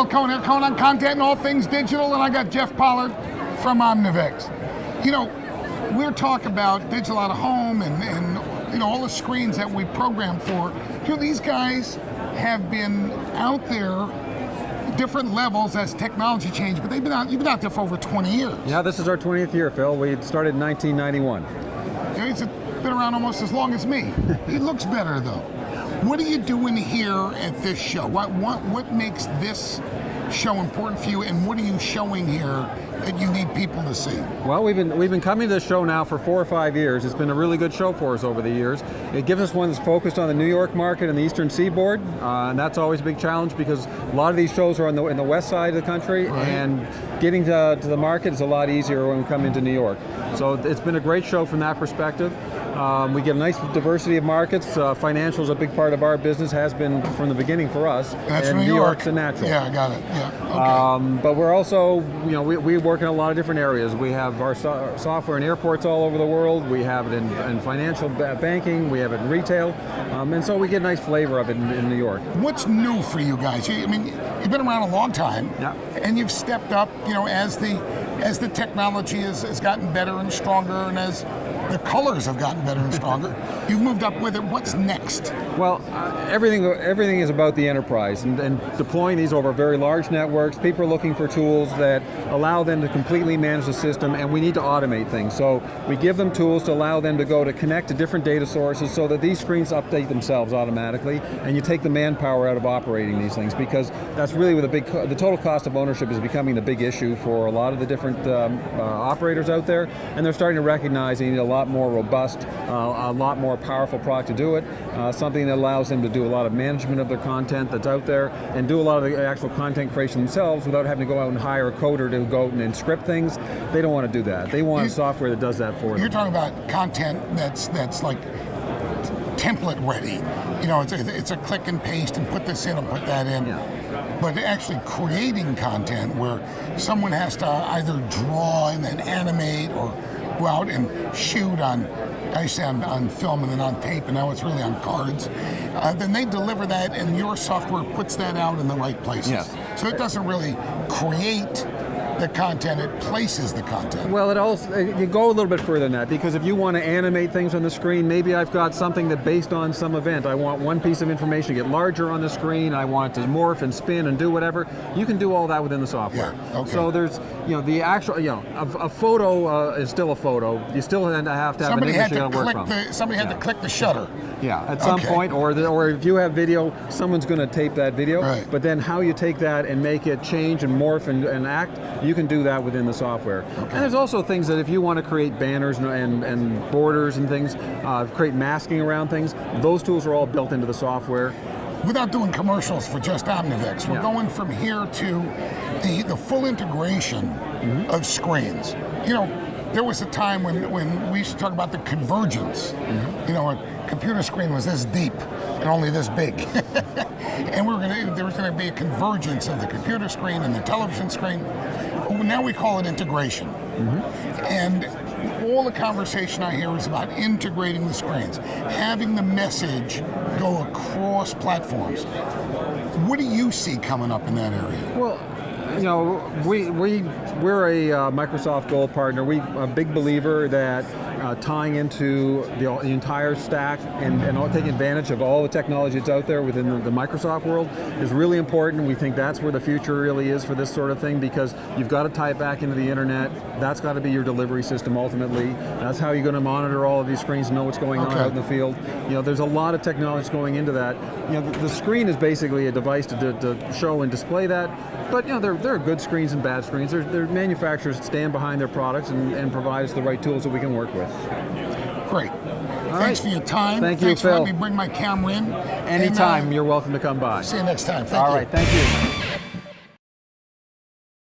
Phil Cohen here, Cohen on Content and All Things Digital, and I got Jeff Pollard from Omnivex. You know, we're talking about digital out of home and you know, all the screens that we program for. You know, these guys have been out there different levels as technology changed, but you've been out there for over 20 years. Yeah, this is our 20th year, Phil. We started in 1991. Yeah, he's been around almost as long as me. He looks better though. What are you doing here at this show? What makes this show important for you, and what are you showing here that you need people to see? Well, we've been coming to this show now for 4 or 5 years. It's been a really good show for us over the years. It gives us one that's focused on the New York market and the Eastern Seaboard, and that's always a big challenge because a lot of these shows are in the west side of the country, right, and getting to the market is a lot easier when we come into New York. So it's been a great show from that perspective. We get a nice diversity of markets. Financial is a big part of our business, has been from the beginning for us. That's and New New York. York's a natural. Yeah, I got it. Yeah. Okay. But we're also, you know, we work in a lot of different areas. We have our software in airports all over the world. We have it in financial banking. We have it in retail, and so we get a nice flavor of it in New York. What's new for you guys? I mean, you've been around a long time, yeah, and you've stepped up. You know, as the technology has gotten better and stronger, and as the colors have gotten better and stronger, you've moved up with it. What's next? Well, everything is about the enterprise and deploying these over very large networks. People are looking for tools that allow them to completely manage the system, and we need to automate things. So we give them tools to allow them to connect to different data sources so that these screens update themselves automatically, and you take the manpower out of operating these things, because that's really where the total cost of ownership is becoming the big issue for a lot of the different operators out there, and they're starting to recognize they need a lot more robust, a lot more powerful product to do it, something that allows them to do a lot of management of their content that's out there and do a lot of the actual content creation themselves without having to go out and hire a coder to go and script things. They don't want to do that. They want software that does that for them. You're talking about content that's like template ready. You know, it's a click and paste and put this in and put that in. Yeah. But actually creating content where someone has to either draw and then animate or go out and shoot on, I say on film and then on tape, and now it's really on cards. Then they deliver that, and your software puts that out in the right places. Yes. So it doesn't really create the content, it places the content. Well, you go a little bit further than that, because if you want to animate things on the screen, maybe I've got something that based on some event, I want one piece of information to get larger on the screen, I want it to morph and spin and do whatever. You can do all that within the software. Yeah, okay. So there's, you know, the actual, you know, a photo is still a photo. You still have to have an image you got to work from. Somebody had to click the shutter. Yeah, at some point, or if you have video, someone's going to tape that video. Right. But then how you take that and make it change and morph and act, you can do that within the software. Okay. And there's also things that if you want to create banners and borders and things, create masking around things, those tools are all built into the software. Without doing commercials for just Omnivex, we're going from here to the full integration of screens. You know, there was a time when we used to talk about the convergence. You know, a computer screen was this deep and only this big. And there was going to be a convergence of the computer screen and the television screen. Now we call it integration. And all the conversation I hear is about integrating the screens, having the message go across platforms. What do you see coming up in that area? Well, you know, we're a Microsoft Gold partner. We're a big believer that tying into the entire stack and taking advantage of all the technology that's out there within the Microsoft world is really important. We think that's where the future really is for this sort of thing, because you've got to tie it back into the internet. That's got to be your delivery system ultimately. That's how you're going to monitor all of these screens and know what's going on out in the field. You know, there's a lot of technology going into that. You know, the screen is basically a device to show and display that. But you know, there are good screens and bad screens. Their manufacturers stand behind their products and provide us the right tools that we can work with. Great. Thanks for your time. Thank you, Thanks Phil. for letting me bring my camera in. Anytime, you're welcome to come by. See you next time. Thank you. All right, thank you.